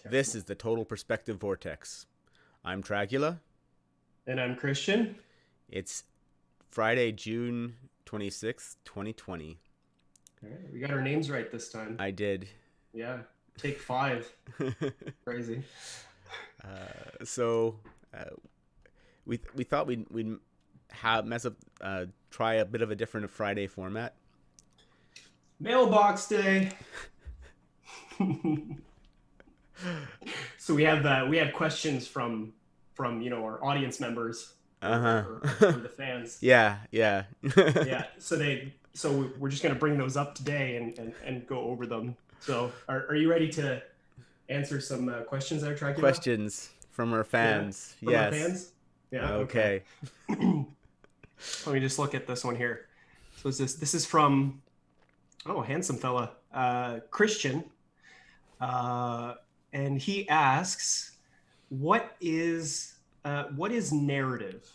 This is the Total Perspective Vortex. I'm Dracula. And I'm Christian. It's Friday, June 26th, 2020. All right, we got our names right this time. I did. Yeah, take five. Crazy. so uh, we thought we'd have mess up try a bit of a different Friday format. Mailbox day. So we have questions from our audience members Uh or huh. the fans. Yeah, yeah. Yeah. So we're just gonna bring those up today and go over them. So are you ready to answer some questions there, Dracula? Questions from our Yeah, fans. from our Yes. fans. Yeah. Okay. Okay. Let me just look at this one here. So is this is from handsome fella, Christian, uh, and he asks, what is narrative,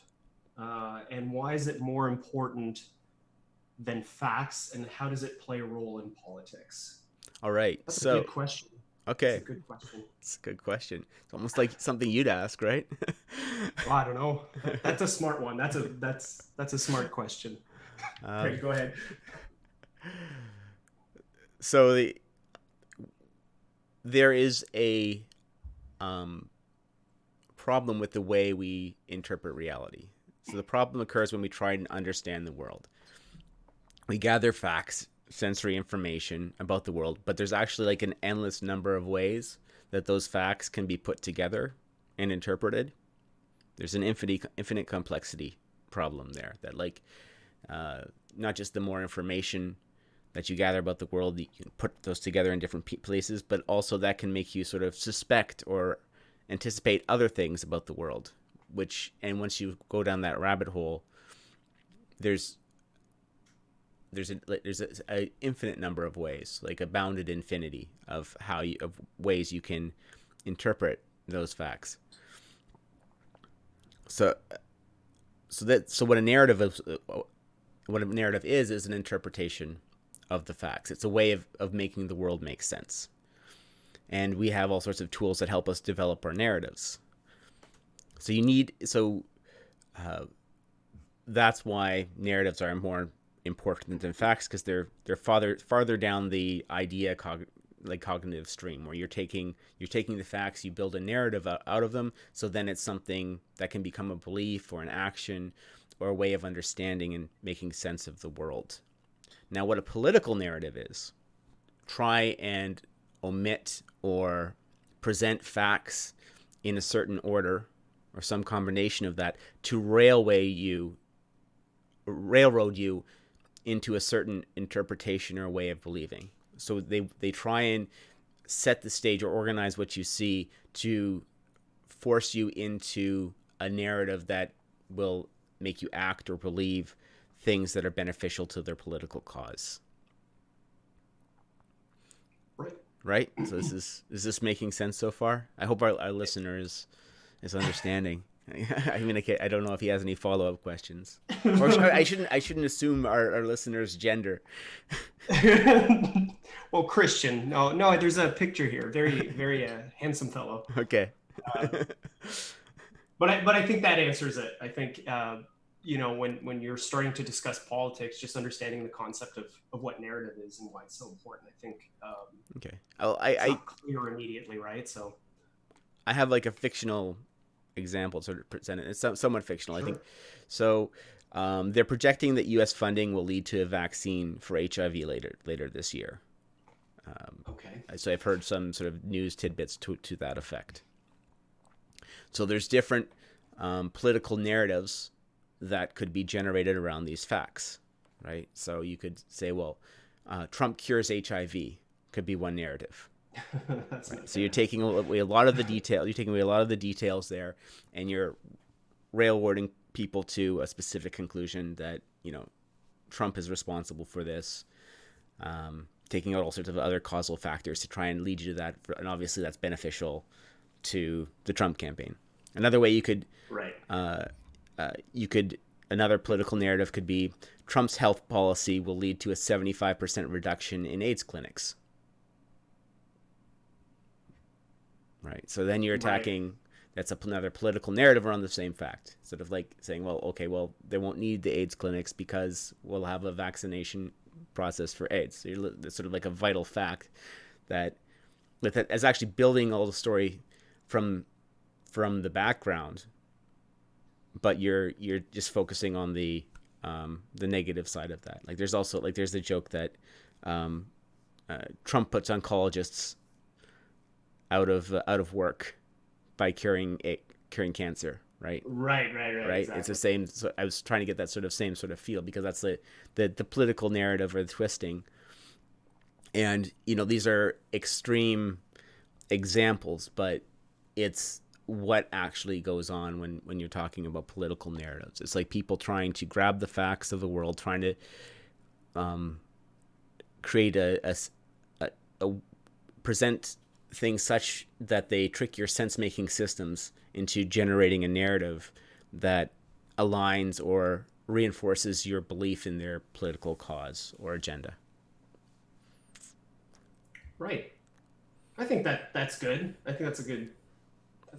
and why is it more important than facts, and how does it play a role in politics? All right. That's a So, good question. That's a okay. good question. It's a good question. It's almost like something you'd ask, right? Well, I don't know. That's a smart one. That's a smart question. um, Great, go ahead. so there is a um, problem with the way we interpret reality. So the problem occurs when we try and understand the world. We gather facts, sensory information about the world, but there's actually like an endless number of ways that those facts can be put together and interpreted. There's an infinite complexity problem there. That like not just the more information that you gather about the world, you can put those together in different places, but also that can make you sort of suspect or anticipate other things about the world. And once you go down that rabbit hole, there's a infinite number of ways, like a bounded infinity of ways you can interpret those facts. So what a narrative is an interpretation of the facts. It's a way of making the world make sense. And we have all sorts of tools that help us develop our narratives. Uh, that's why narratives are more important than facts, because they're farther down the cognitive stream, where you're taking the facts, you build a narrative out of them, so then it's something that can become a belief or an action or a way of understanding and making sense of the world. Now, what a political narrative is, try and omit or present facts in a certain order or some combination of that to railroad you into a certain interpretation or way of believing. So they try and set the stage or organize what you see to force you into a narrative that will make you act or believe things that are beneficial to their political cause. Right. Right? So is this making sense so far? I hope our listener is understanding. I mean, I don't know if he has any follow up questions, or I shouldn't assume our listener's gender. Well, Christian, no, there's a picture here. Very, very handsome fellow. Okay. Uh, but I think that answers it. I think when you're starting to discuss politics, just understanding the concept of what narrative is and why it's so important. I think Okay. it's not clear immediately, right? So I have like a fictional example sort of presented. It's somewhat fictional, I think. sure. So they're projecting that U.S. funding will lead to a vaccine for HIV later this year. Okay. So I've heard some sort of news tidbits to that effect. So there's different political narratives that could be generated around these facts, right? So you could say, well, Trump cures HIV could be one narrative. That's Right. not So you're bad. taking away a lot of the detail. You're taking away a lot of the details there, and you're railroading people to a specific conclusion that Trump is responsible for this. Taking out all sorts of other causal factors to try and lead you to that, and obviously that's beneficial to the Trump campaign. Another way Right. you could another political narrative could be Trump's health policy will lead to a 75% reduction in AIDS clinics. right? So then you're Right. attacking. That's another political narrative around the same fact. Sort of like saying, well, okay, well, they won't need the AIDS clinics because we'll have a vaccination process for AIDS. So it's sort of like a vital fact that with it as actually building all the story from the background, but you're just focusing on the negative side of that. Like there's also like there's the joke that um, Trump puts oncologists out of work by curing cancer, right? Right. Right. Right. Right. It's the Exactly. same. So I was trying to get that sort of same sort of feel because that's the political narrative or the twisting, and these are extreme examples, but it's what actually goes on when you're talking about political narratives. It's like people trying to grab the facts of the world, trying to um, create a present things such that they trick your sense making systems into generating a narrative that aligns or reinforces your belief in their political cause or agenda. Right. I think that's good. I think that's a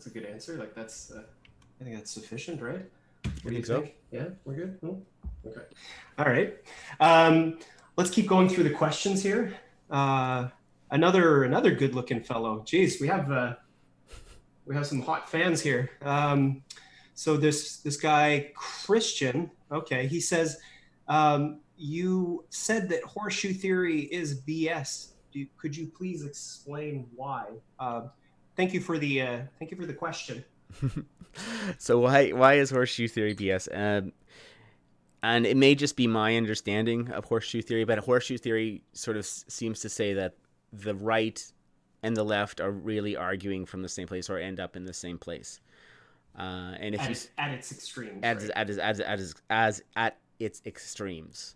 good answer. Like I think that's sufficient, right? I What do you think so. think? Yeah, we're good. No? Okay. All right. Um, let's keep going through the questions here. Uh, another good looking fellow. Geez, we have some hot fans here. So this guy Christian. Okay, he says you said that horseshoe theory is BS. Could you please explain why? Thank you for the question. So why is horseshoe theory BS? And it may just be my understanding of horseshoe theory, but horseshoe theory sort of seems to say that the right and the left are really arguing from the same place or end up in the same place. And if you At its extremes, as right? at its extremes,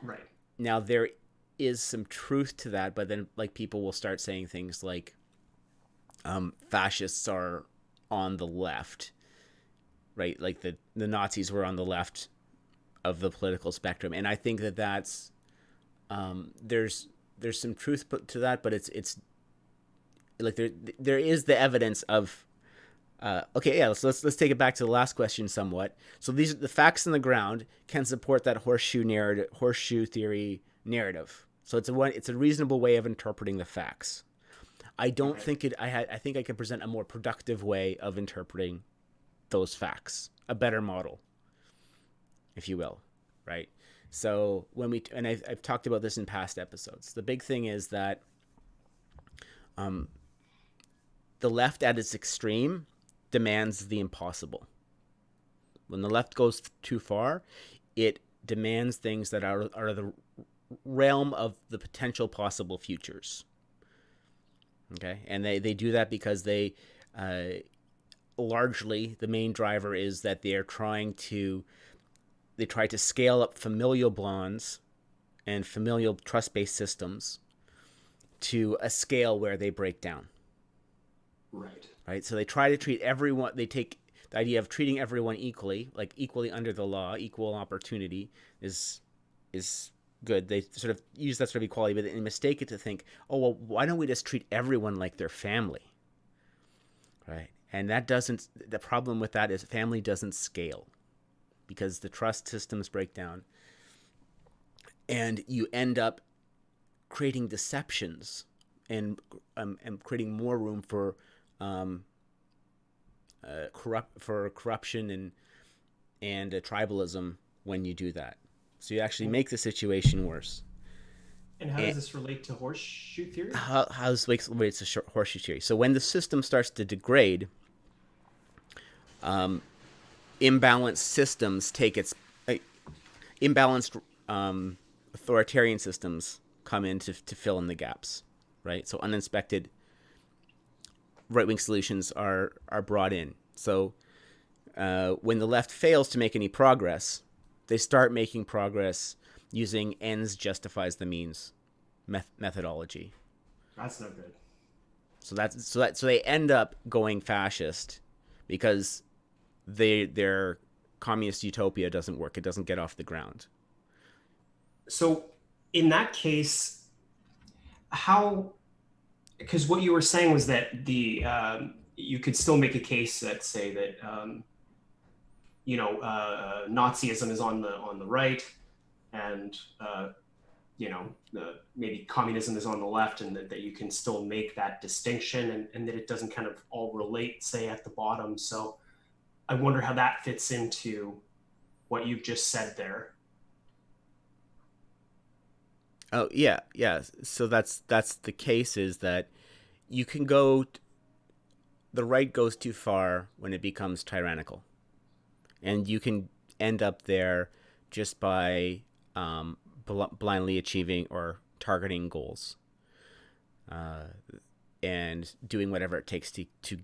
Right. now there is some truth to that, but then like people will start saying things like fascists are on the left, right? Like the Nazis were on the left of the political spectrum, and I think that that's there's some truth to that, but it's like there is the evidence of okay, yeah. Let's take it back to the last question somewhat. So these the facts on the ground can support that horseshoe theory narrative. So it's a reasonable way of interpreting the facts. I don't Okay. think it. I think I can present a more productive way of interpreting those facts, a better model, if you will, right? So when I've talked about this in past episodes, the big thing is that um, the left at its extreme demands the impossible. When the left goes too far, it demands things that are the realm of the potential possible futures. Okay, and they do that because they largely the main driver is that they try to scale up familial bonds and familial trust based systems to a scale where they break down. Right. Right? So they try to treat everyone, they take the idea of treating everyone equally, like equally under the law, equal opportunity is good. They sort of use that sort of equality, but they mistake it to think, oh, well, why don't we just treat everyone like their family? Right? And the problem with that is family doesn't scale because the trust systems break down and you end up creating deceptions and creating more room for um, corruption and tribalism when you do that. So you actually And make the situation worse. how And does this relate to horseshoe theory? how this relates to horseshoe theory? So when the system starts to degrade, um, imbalanced systems take its uh, imbalanced authoritarian systems come in to fill in the gaps, right? So uninspected right wing solutions are brought in. So when the left fails to make any progress, they start making progress using ends justifies the means methodology. That's no good. So they end up going fascist because their communist utopia doesn't work. It doesn't get off the ground. So in that case, how because what you were saying was that the you could still make a case that say that Nazism is on the right, and maybe communism is on the left, and that you can still make that distinction, and that it doesn't kind of all relate, say, at the bottom. So I wonder how that fits into what you've just said there. Oh yeah, yeah. So that's the case is that you can go the right goes too far when it becomes tyrannical, and you can end up there just by blindly achieving or targeting goals, uh, and doing whatever it takes to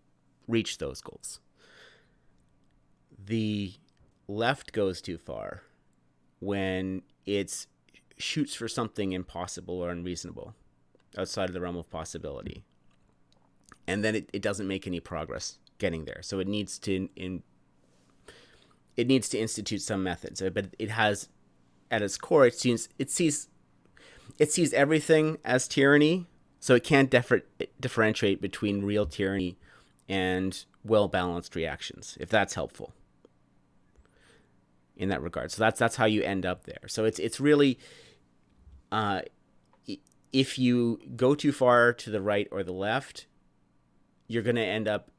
reach those goals. The left goes too far when it shoots for something impossible or unreasonable outside of the realm of possibility, and then it doesn't make any progress getting there. So it needs to institute some methods, but it has at its core it sees everything as tyranny, so it can't differentiate between real tyranny and well balanced reactions. If that's helpful in that regard, so that's how you end up there. So it's really uh, if you go too far to the right or the left, you're going to end up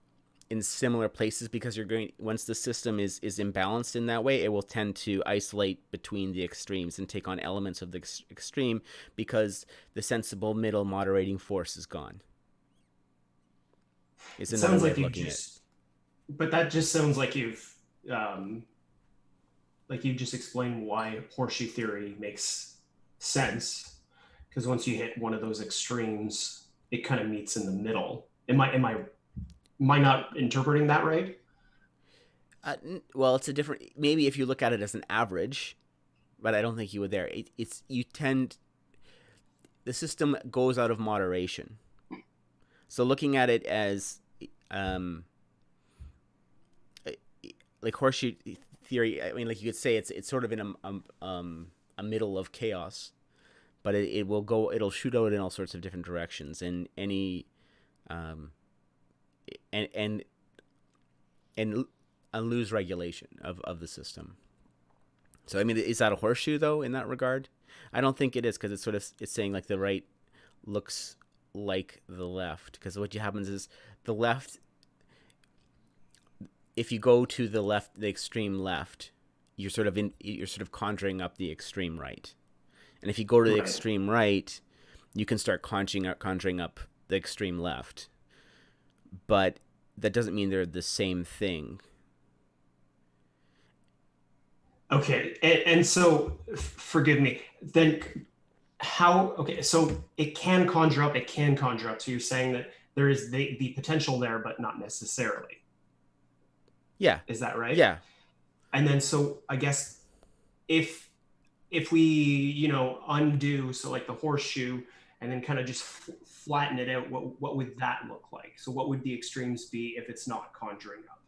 in similar places because you're going once the system is imbalanced in that way, it will tend to isolate between the extremes and take on elements of the extreme because the sensible middle moderating force is gone. Is It another sounds way like of you've looking at it. just, but that just sounds um, like you just explained why horseshoe theory makes sense. Because once you hit one of those extremes, it kind of meets in the middle. Am I not interpreting that right? Well, it's a different. Maybe if you look at it as an average, but I don't think you would there. It's you tend the system goes out of moderation. So looking at it as um, like horseshoe theory, I mean, like you could say it's sort of in a middle of chaos, but it will go. It'll shoot out in all sorts of different directions, and any um, and and and lose regulation of the system. So I mean, is that a horseshoe though in that regard? I don't think it is because it's saying like the right looks like the left because what happens is the left if you go to the left the extreme left you're sort of conjuring up the extreme right, and if you go to the Right. extreme right you can start conjuring up the extreme left, but that doesn't mean they're the same thing. Okay. And so, forgive me. Then how? Okay. So it can conjure up. It can conjure up. So you're saying that there is the potential there, but not necessarily. Yeah, Is that right? yeah. And then so I guess if if we undo, so like the horseshoe, and then kind of just flatten it out, what would that look like? So what would the extremes be if it's not conjuring up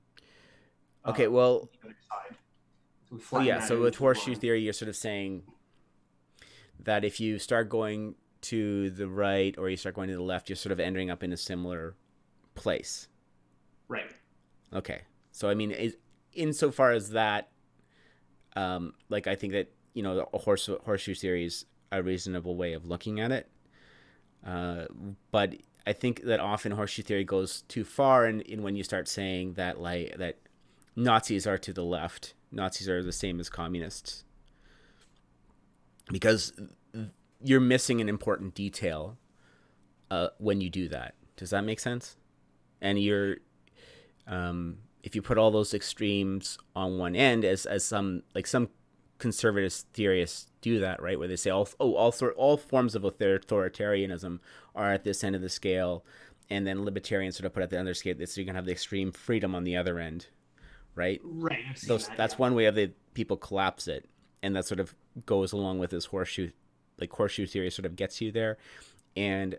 Okay, well, the other side? So we oh flatten yeah. that So out with into a horseshoe line. theory, you're sort of saying that if you start going to the right or you start going to the left, you're sort of ending up in a similar place. Right. Okay. So I mean, insofar as that, like I think that a horseshoe theory is a reasonable way of looking at it. But I think that often horseshoe theory goes too far, in when you start saying that that Nazis are to the left, Nazis are the same as communists, because you're missing an important detail when you do that. Does that make sense? And if you put all those extremes on one end, as some conservative theorists do that, right, where they say all forms of authoritarianism are at this end of the scale, and then libertarians sort of put at the other scale, so you can have the extreme freedom on the other end, right? Right. I've seen Those that. that's Yeah. one way of the people collapse it, and that sort of goes along with this horseshoe theory sort of gets you there, and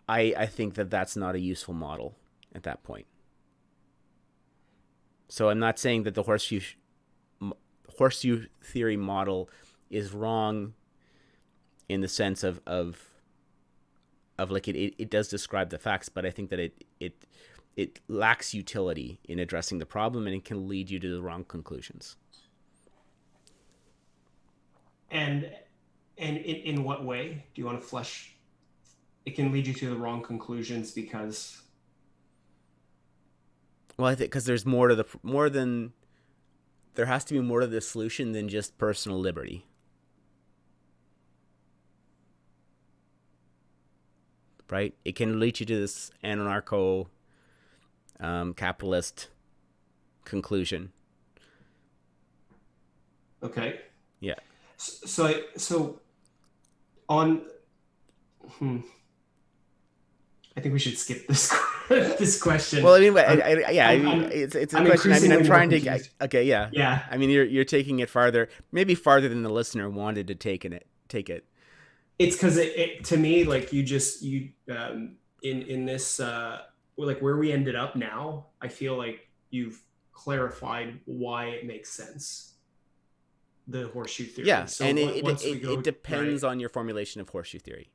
I think that that's not a useful model at that point. So I'm not saying that the horseshoe theory model is wrong in the sense of of like it does describe the facts, but I think that it lacks utility in addressing the problem, and it can lead you to the wrong conclusions. And in what way do you want to flesh? It can lead you to the wrong conclusions because Well, I think because there's more than there has to be more to the solution than just personal liberty, right? It can lead you to this anarcho capitalist conclusion. okay. Yeah. So on hmm, I think we should skip this this question. Well, I mean, yeah, I mean, I'm it's a I'm question. I mean, I'm increasingly more trying to. confused. Okay, yeah. Yeah, I mean, you're taking it farther, maybe farther than the listener wanted to take it. it's because it to me like you in this like where we ended up now. I feel like you've clarified why it makes sense, the horseshoe theory. Yeah, So and once we it go right, depends on your formulation of horseshoe theory,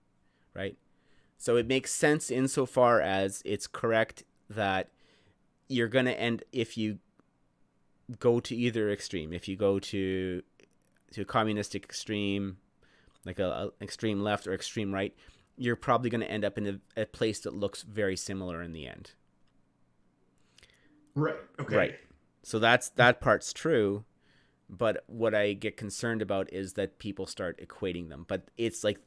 right? So it makes sense insofar as it's correct that you're gonna end if you go to either extreme. If you go to a communistic extreme, like a extreme left or extreme right, you're probably going to end up in a place that looks very similar in the end. right, okay, Right. So that part's true, but what I get concerned about is that people start equating them. But it's like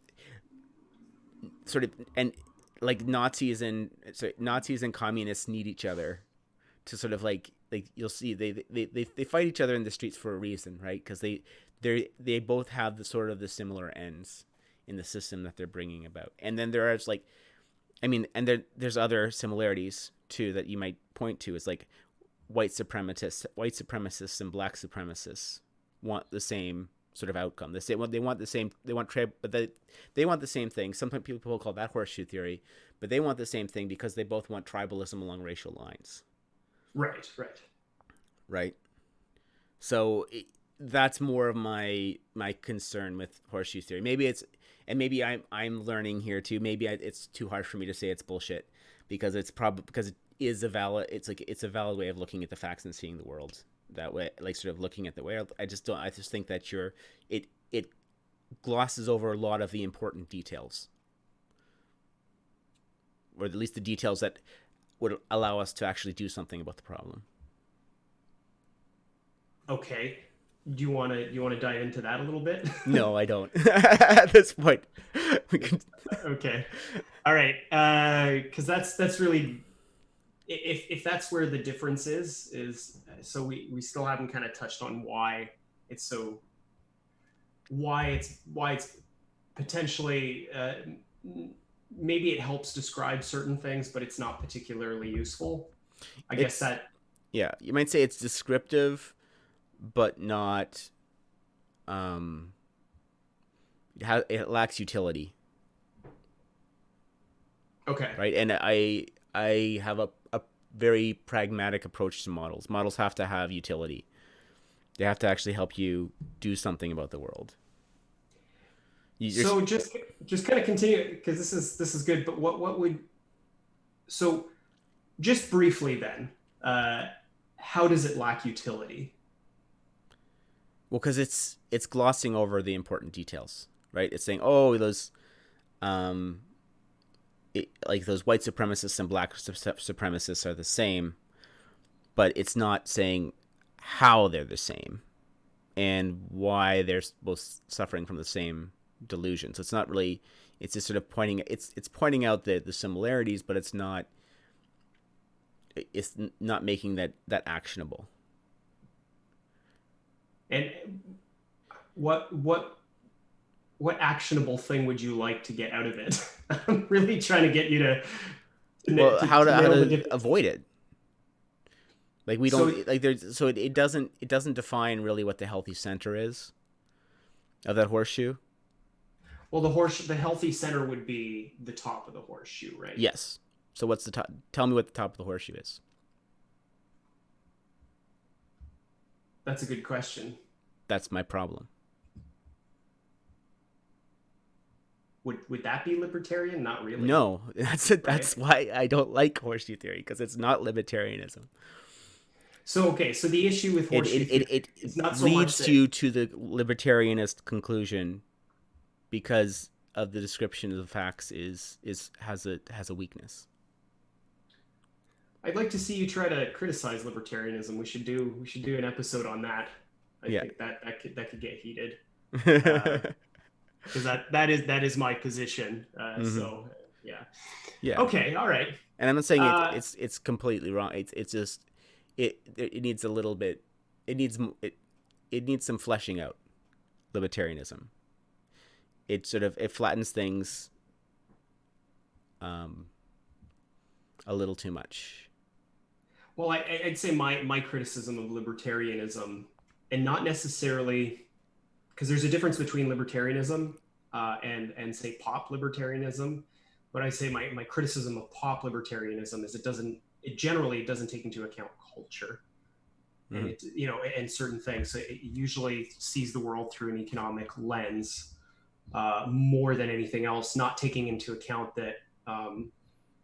sort of and like Nazis and communists need each other to sort of like you'll see they fight each other in the streets for a reason, right? Because they both have the sort of the similar ends in the system that they're bringing about. And then there's like, I mean, and there's other similarities too that you might point to. Is like white supremacists and black supremacists want the same sort of outcome. They want the same. They want trade, but they want the same thing. Sometimes people call that horseshoe theory, but they want the same thing because they both want tribalism along racial lines. right. Right. So that's more of my concern with horseshoe theory. Maybe it's and maybe I'm learning here too. Maybe it's too harsh for me to say it's bullshit because it's probably because it is a valid. It's a valid way of looking at the facts and seeing the world that way. Like sort of looking at the way. I just don't. I just think that it glosses over a lot of the important details, or at least the details that would allow us to actually do something about the problem. Okay. Do you want to dive into that a little bit? No, I don't. At this point, we can. Okay. All right. Because that's really if that's where the difference is so we still haven't kind of touched on it's so why it's potentially maybe it helps describe certain things, but it's not particularly useful. I guess It's that yeah, you might say it's descriptive, but not. Um, it lacks utility, okay. right? And I have a very pragmatic approach to models. Models have to have utility. They have to actually help you do something about the world. You're, So just kind of continue because this is good. But what would so just briefly then, uh, how does it lack utility? well, because it's glossing over the important details, right? It's saying, oh, those um, like those white supremacists and black supremacists are the same, but it's not saying how they're the same and why they're both suffering from the same delusion. So it's not really. It's just sort of pointing. It's pointing out the similarities, but it's not making that actionable. And what actionable thing would you like to get out of it? I'm really trying to get you Well, to how nail the to difference. avoid it? Like we So don't like there's so it doesn't define really what the healthy center is of that horseshoe. well, the healthy center would be the top of the horseshoe, right? Yes. So what's the top? Tell me what the top of the horseshoe is. That's a good question. That's my problem. Would that be libertarian? Not really, No, right? that's why I don't like horseshoe theory, because it's not libertarianism. So okay, so the issue with It horseshoe it, it, theory it is not so much leads that you to the libertarianist conclusion because of the description of the facts is has a weakness. I'd like to see you try to criticize libertarianism. We should do an episode on that. I Yeah. think that could get heated. Uh, because that is my position. Hmm. So yeah. Yeah. Okay. All right. And I'm not saying Uh, it's completely wrong. It's just it needs a little bit. It needs it needs some fleshing out. Libertarianism. It sort of it flattens things um, a little too much. well, I'd say my criticism of libertarianism, and not necessarily because there's a difference between libertarianism and say pop libertarianism. But I say my criticism of pop libertarianism is it generally doesn't take into account culture and Mm-hmm. it and certain things. So it usually sees the world through an economic lens more than anything else, not taking into account that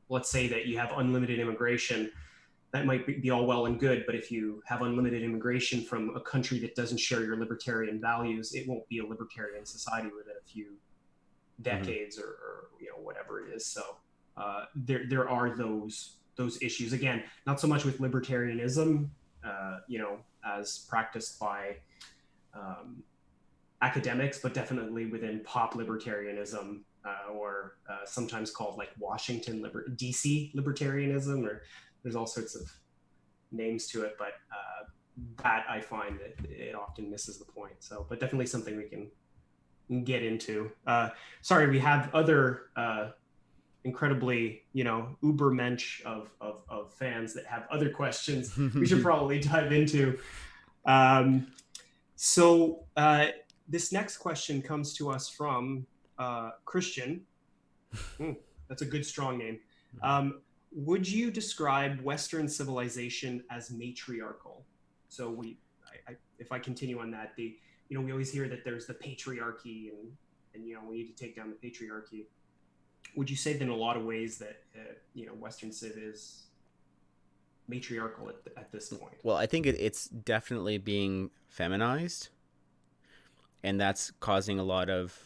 let's say that you have unlimited immigration. That might be all well and good, but if you have unlimited immigration from a country that doesn't share your libertarian values, it won't be a libertarian society within a few Mm-hmm. decades or whatever it is. So there are those issues again, not so much with libertarianism, as practiced by um, academics, but definitely within pop libertarianism, or sometimes called like DC libertarianism, or there's all sorts of names to it, but that I find that it often misses the point. So, but definitely something we can get into. Sorry, we have other incredibly, ubermensch of fans that have other questions we should probably dive into. Um, so this next question comes to us from Christian. That's a good strong name. Would you describe Western civilization as matriarchal? So if I continue on that, we always hear that there's the patriarchy, and we need to take down the patriarchy. Would you say that in a lot of ways that Western civ is matriarchal at this point? Well, I think it's definitely being feminized, and that's causing a lot of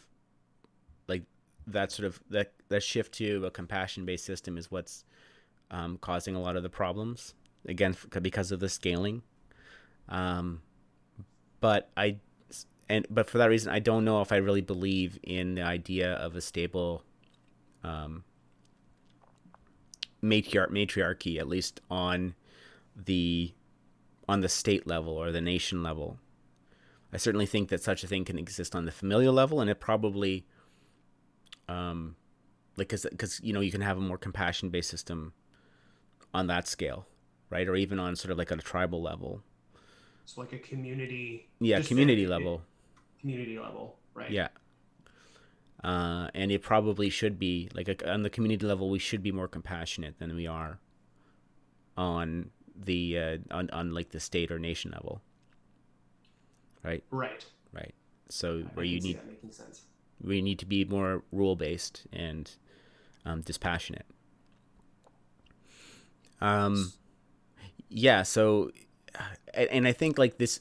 like that sort of that shift to a compassion based system is what's causing a lot of the problems. Again, because of the scaling. Um, but but for that reason, I don't know if I really believe in the idea of a stable um, matriarchy, at least the on the state level or the nation level. I certainly think that such a thing can exist on the familial level, and it probably like because you can have a more compassion based system on that scale, right? Or even on sort of like at a tribal level. So like a community, Yeah, just community level. community level, right? Yeah. And it probably should be like on the community level, we should be more compassionate than we are on the on like the state or nation level, right? Right. Right. So I where can see that making sense. we need to be more rule based and dispassionate. Um, yeah. So, and I think like this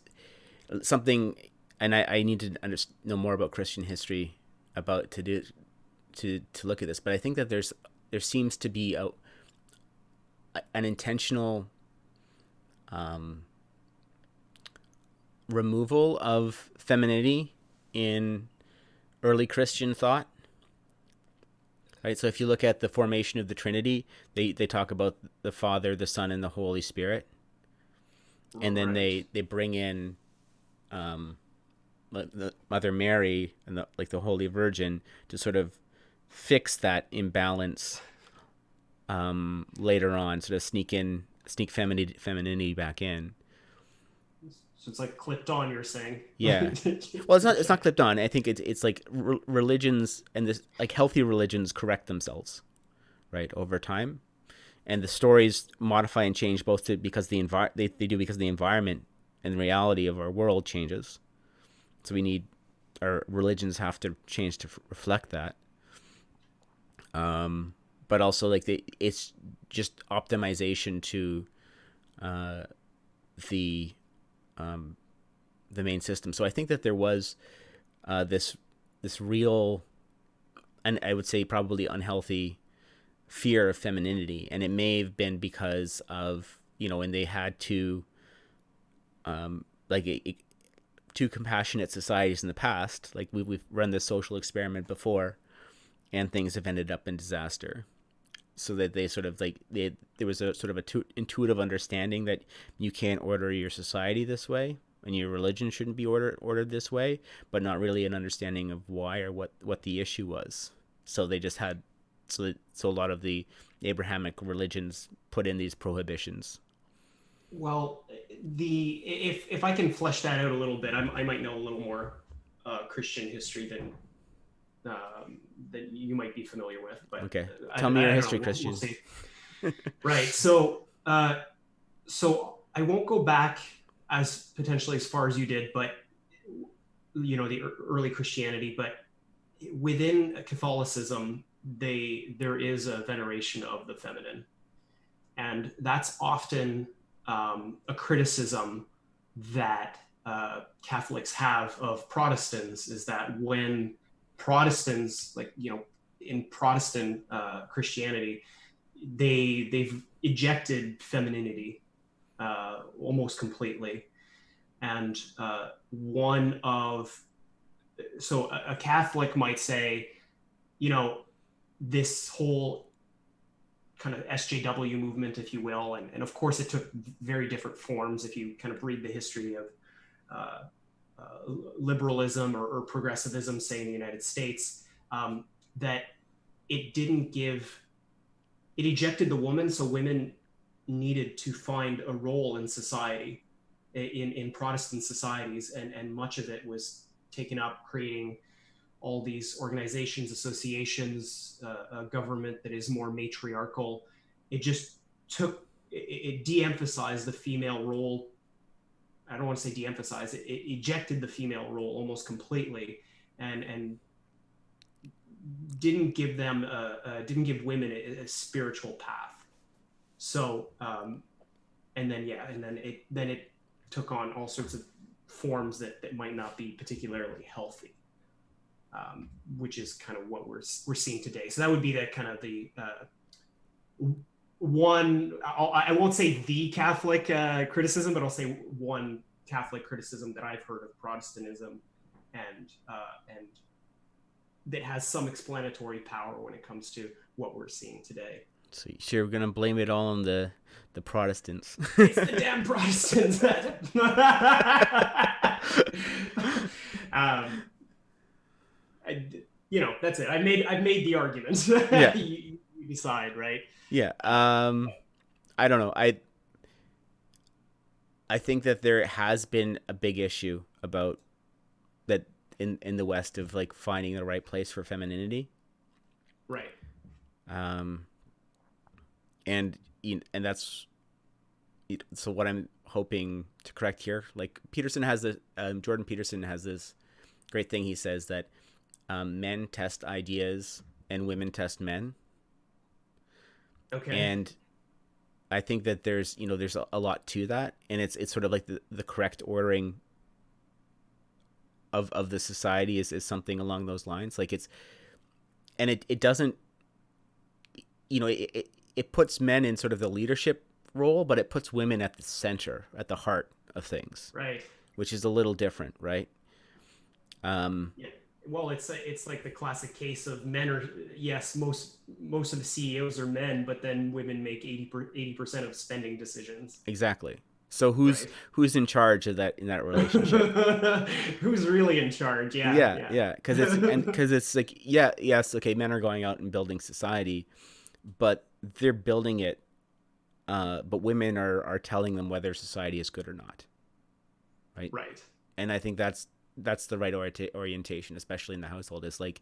something, and I need to know more about Christian history about to look at this, but I think that there seems to be an intentional um, removal of femininity in early Christian thought. Right. So if you look at the formation of the Trinity, they talk about the Father, the Son, and the Holy Spirit, and then Right. they bring in the Mother Mary and the Holy Virgin to sort of fix that imbalance later on, sort of sneak femininity back in. So it's like clipped on, you're saying. Yeah. Well, it's not clipped on. I think it's like religions and this like healthy religions correct themselves, right, over time, and the stories modify and change both because they do because the environment and the reality of our world changes. So we need our religions have to change to reflect that. But also like it's just optimization to uh, the the main system. So I think that there was this real, and I would say probably unhealthy fear of femininity, and it may have been because of and they had to like two compassionate societies in the past. Like we've run this social experiment before, and things have ended up in disaster. So that they sort of like there was a sort of intuitive understanding that you can't order your society this way, and your religion shouldn't be ordered this way, but not really an understanding of why or what the issue was. So they just had so a lot of the Abrahamic religions put in these prohibitions. Well, the if I can flesh that out a little bit, I might know a little more Christian history um, than you might be familiar with, but Okay, tell me your I don't history, know. We'll Christian. see. Right. So I won't go back as potentially as far as you did, but the early Christianity, but within Catholicism, there is a veneration of the feminine, and that's often a criticism that Catholics have of Protestants is that when Protestants, like in Protestant Christianity, they've ejected femininity almost completely, and one of so a Catholic might say, you know, this whole kind of SJW movement, if you will, and of course it took very different forms if you kind of read the history of uh, liberalism or progressivism, say in the United States, that it didn't give it ejected the woman, so women needed to find a role in society, in Protestant societies, and much of it was taken up creating all these organizations, associations, a government that is more matriarchal. It just it de-emphasized the female role. I don't want to say de-emphasize it. It ejected the female role almost completely, and didn't give women a spiritual path. So and then it took on all sorts of forms that might not be particularly healthy, which is kind of what we're seeing today. So that would be the kind of the one. I won't say the Catholic criticism, but I'll say one Catholic criticism that I've heard of Protestantism, and that has some explanatory power when it comes to what we're seeing today. So you're gonna blame it all on the Protestants. It's the damn Protestants. um, I, that's it. I've made the argument. Yeah, You decide, right? yeah. I don't know. I think that there has been a big issue about that in the West of like finding the right place for femininity. Right. Um, and that's so what I'm hoping to correct here. Like Peterson has this, Jordan Peterson has this great thing. He says that men test ideas and women test men, Okay. and I think that there's a lot to that, and it's sort of like the correct ordering of the society is something along those lines. Like it doesn't it puts men in sort of the leadership role, but it puts women at the center, at the heart of things, Right. which is a little different, right? Yeah. Well, it's like the classic case of men are, yes, most of the CEOs are men, but then women make 80% of spending decisions. Exactly. So who's Right. who's in charge of that in that relationship? Who's really in charge? Yeah, Yeah, yeah. yeah, because it's like yeah, yes, okay, men are going out and building society, but they're building it, but women are telling them whether society is good or not, right? Right. And I think that's the right orientation, especially in the household. Is like,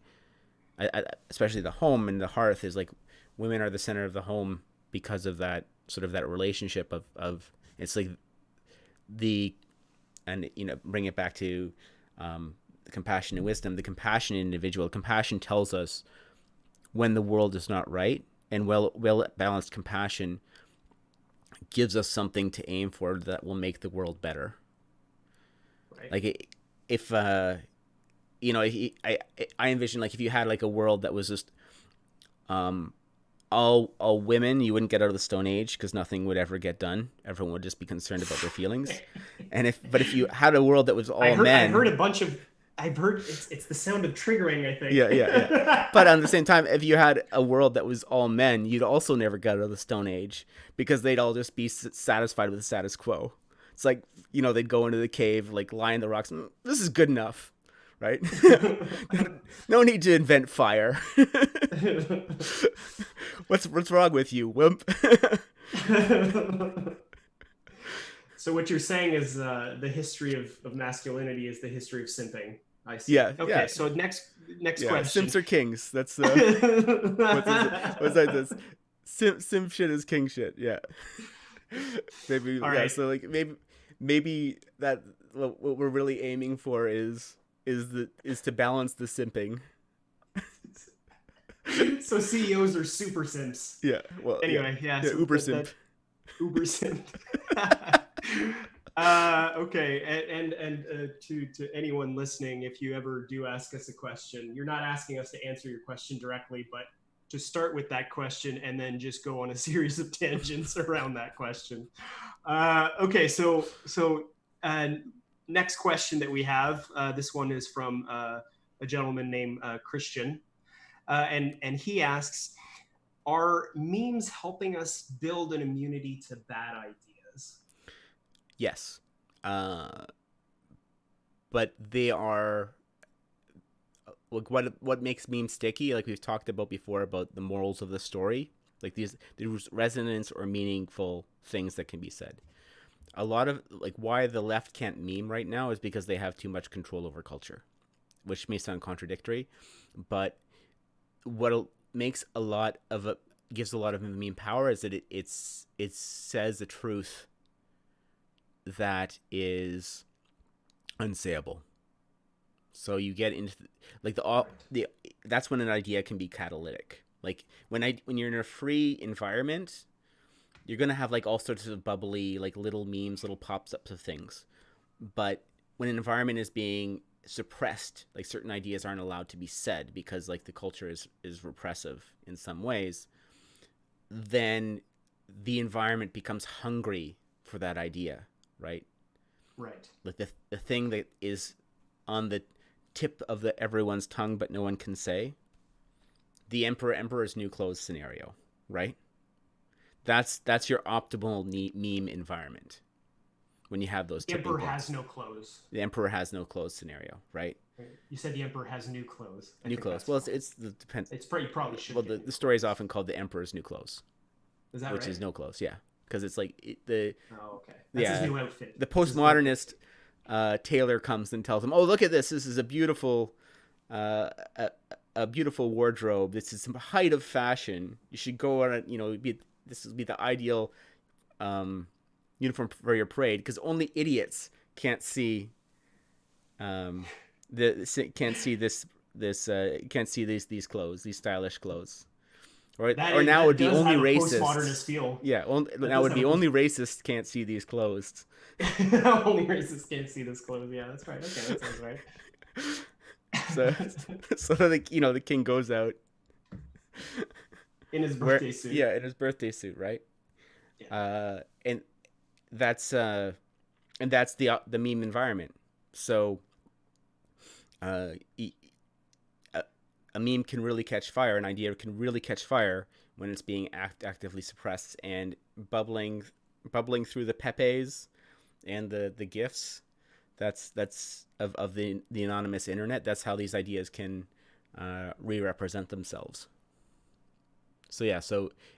especially the home and the hearth is like, women are the center of the home because of that sort of that relationship of it's like the and bring it back to compassion and wisdom. The compassionate individual, compassion tells us when the world is not right, and well balanced compassion gives us something to aim for that will make the world better. Right. Like if you know, I envision like if you had like a world that was just um all women, you wouldn't get out of the Stone Age because nothing would ever get done. Everyone would just be concerned about their feelings. And if you had a world that was all I heard men, a bunch of I've heard it's the sound of triggering, I yeah, think. yeah, yeah. But on the same time, if you had a world that was all men, you'd also never get out of the Stone Age because they'd all just be satisfied with the status quo. It's like, you know, they'd go into the cave, like lie in the rocks. This is good enough, right? No need to invent fire. What's wrong with you, wimp? So what you're saying is the history of masculinity is the history of simping. I see. Yeah, Okay, yeah, so next yeah. question. Simps are kings. That's what's is it? What's like this? Simp shit is king shit. Yeah. Maybe All yeah. right. So like maybe that what we're really aiming for is to balance the simping. So CEOs are super simps. Yeah. Well, yeah. Anyway, yeah. Yeah. So Uber simp. that Uber simp. Okay, and to anyone listening, if you ever do ask us a question, you're not asking us to answer your question directly, but to start with that question and then just go on a series of tangents around that question. Okay, uh, next question that we have. This one is from a gentleman named Christian, and he asks, "Are memes helping us build an immunity to bad ideas?" Yes. But they are like what makes memes sticky, like we've talked about before about the morals of the story, like there's resonance or meaningful things that can be said. A lot of like why the left can't meme right now is because they have too much control over culture, which may sound contradictory, but what makes a lot of a gives a lot of meme power is that it says the truth that is unsayable. So you get into like Right. the that's when an idea can be catalytic. Like when you're in a free environment, you're gonna have like all sorts of bubbly like little memes, little pops ups of things. But when an environment is being suppressed, like certain ideas aren't allowed to be said because like the culture is repressive in some ways, then the environment becomes hungry for that idea, right? Right. Like the thing that is on the tip of the everyone's tongue but no one can say, the emperor's new clothes scenario, right? That's your optimal meme environment when you have those The tipping emperor has points. no clothes. The emperor has no clothes scenario, right? You said the emperor has new clothes. I New think clothes. that's Well, fine. it's the depend. It's pretty. You probably should Well, get the new story is clothes. often called the emperor's new clothes, Is that which right? is no clothes. Yeah, because it's like the Oh, okay. That's his yeah new outfit. the It's his outfit. postmodernist tailor comes and tells him, "Oh, look at this! This is a beautiful, a, a beautiful wardrobe. This is the height of fashion. You should go on. This would be the ideal um, uniform for your parade because only idiots can't see um, can't see can't see these clothes, these stylish clothes." Or now it That would be does only have a racists. postmodernist feel. Yeah, That now it does would have a be post. only racists can't see these clothes. Only racists can't see this clothes. Yeah, that's right. Okay, that sounds right. So, so the king goes out In his where birthday suit. yeah in his birthday suit, right? Yeah. And that's the meme environment. So, uh, a, a meme can really catch fire. An idea can really catch fire when it's being actively suppressed and bubbling through the pepes and the gifs. That's of the anonymous internet. That's how these ideas can re-represent themselves. So yeah,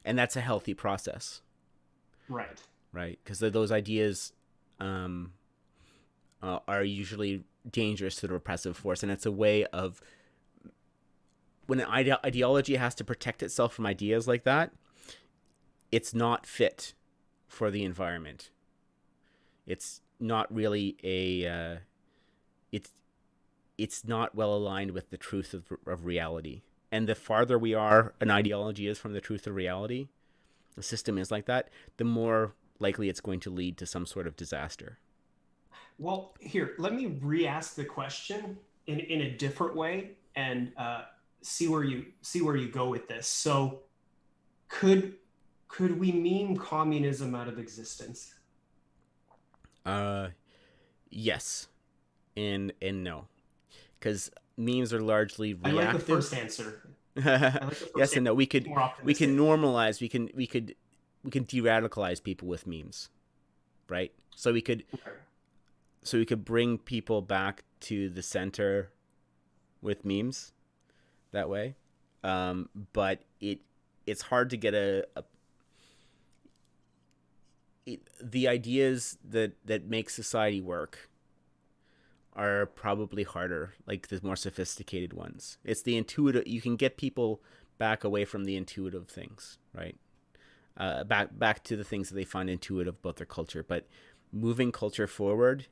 and that's a healthy process, Right. right? Because those ideas um, are usually dangerous to the repressive force, and it's a way of when an ideology has to protect itself from ideas like that, it's not fit for the environment. It's not really it's it's not well aligned with the truth of reality. and the farther we are an ideology is from the truth of reality, the system is like that, the more likely it's going to lead to some sort of disaster. Well, here, let me re-ask the question in a different way and see where you go with this. So, could could we meme communism out of existence? Uh, yes, and no, because memes are largely I like the first reactive. answer. I like the first Yes and answer. no. We It's could more we can optimistic. normalize. We can de-radicalize people with memes, right? So we could bring people back to the center with memes that way. But it's hard to get the ideas that make society work are probably harder, like the more sophisticated ones. It's the intuitive. You can get people back away from the intuitive things, right? Back to the things that they find intuitive about their culture. But moving culture forward,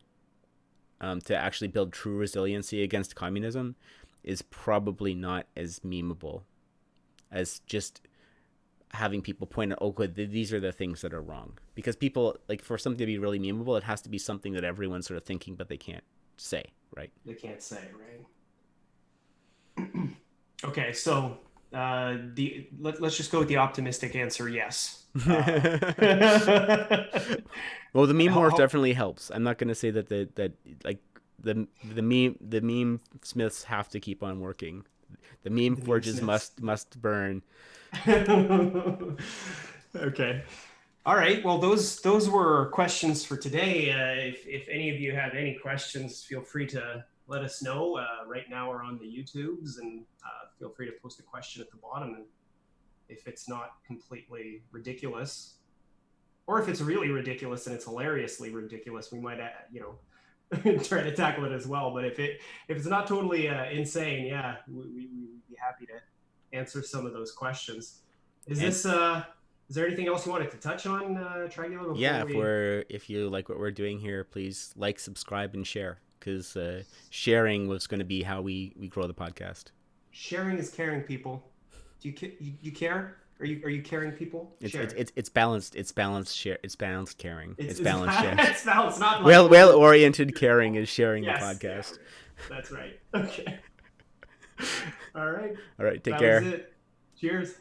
to actually build true resiliency against communism, is probably not as memeable as just having people point out, oh, good, these are the things that are wrong. Because people, like, for something to be really memeable, it has to be something that everyone's sort of thinking, but they can't say, right? They can't say, right? Okay, so let's just go with the optimistic answer. Yes. Well, the meme wars How, definitely helps. I'm not going to say that like the meme smiths have to keep on working. The meme the meme forges smiths. must burn. Okay. All right. Well, those were questions for today. If any of you have any questions, feel free to let us know. Right now, we're on the YouTubes, and feel free to post a question at the bottom. And if it's not completely ridiculous, or if it's really ridiculous and it's hilariously ridiculous, we might, try to tackle it as well. But if it's not totally insane, yeah, we'd be happy to answer some of those questions. Is And this is there anything else you wanted to touch on, Tragula, yeah, before we if you like what we're doing here, please like, subscribe, and share, because sharing was going to be how we grow the podcast. sharing is caring, people? Do you care? Are you caring people? It's it's Share. it's it's balanced. It's balanced share. It's balanced caring. It's It's it's balanced share. it's balanced, not like Well over. oriented caring is sharing the Yes, yeah, podcast. that's right. Okay. All right. All right, take That was care. it. Cheers.